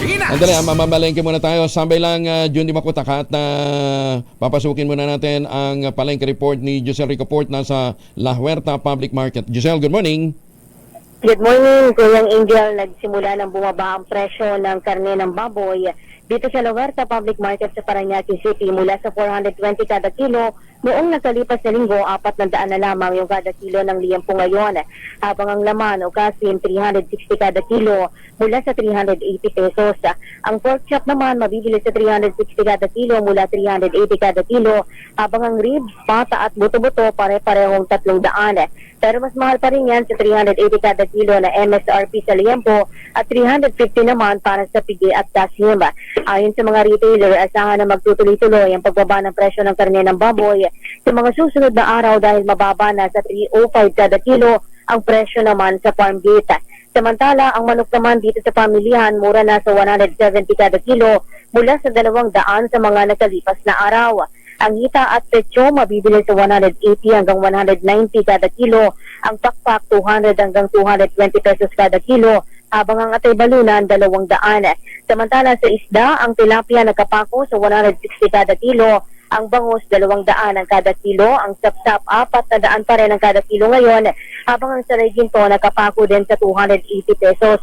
Andali, mamalengke muna tayo. Sambay lang, Jun Di Makutaka at papasukin muna natin ang palengke report ni Giselle Ricaport nasa La Huerta Public Market. Giselle, good morning. Good morning, Kuyang Angel. Nagsimula ng bumaba ang presyo ng karne ng baboy dito sa La Huerta Public Market sa Parañaque City mula sa 420 kada kilo. Noong nakalipas na linggo, 400 na lamang yung kada kilo ng liempo ngayon. Habang ang laman o kasim, 360 kada kilo mula sa 380 pesos. Ang pork chop naman mabibili sa 360 kada kilo mula 380 kada kilo. Habang ang ribs, pata at buto-buto pare-parehong 300. Pero mas mahal pa rin yan sa 380 kada kilo na MSRP sa liempo at 350 naman para sa pigi at kasim. Ayon sa mga retailer, asahan na magtutuloy-tuloy ang pagbaba ng presyo ng karne ng baboy sa mga susunod na araw dahil mababa na sa 305 kada kilo ang presyo naman sa farm gate. Samantala, ang manok naman dito sa pamilihan mura na sa 170 kada kilo mula sa 200 sa mga nakalipas na araw. Ang hita at pecho mabibili sa 180 hanggang 190 kada kilo. Ang pakpak 200 hanggang 220 pesos kada kilo. Habang ang atay balunan 200. Samantala sa isda, ang tilapia nakapako sa 160 kada kilo. Ang bangus 200 ang kada kilo, ang sapsap 400 pa rin ang kada kilo ngayon, habang ang saray ginto nakapako din sa 280 pesos.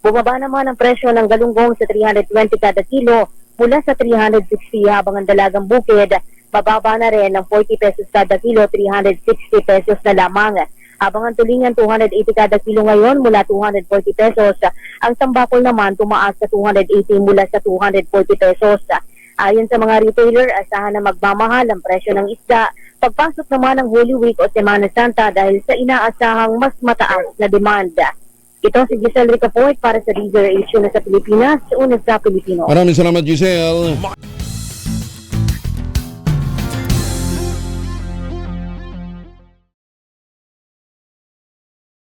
Bumaba naman ang presyo ng galunggong sa 320 kada kilo mula sa 360, habang ang dalagang bukid bababa na rin ng 40 pesos kada kilo, 360 pesos na lamang. Habang ang tulingan 280 kada kilo ngayon mula 240 pesos, ang tambakol naman tumaas sa 280 mula sa 240 pesos. Ayon sa mga retailer, asahan na magmamahal ang presyo ng isda pagpasok naman ng Holy Week o Semana Santa dahil sa inaasahang mas mataas na demanda. Ito si Giselle Ricaport para sa Deezer Issue na sa Pilipinas, una sa Pilipino. Maraming salamat, Giselle.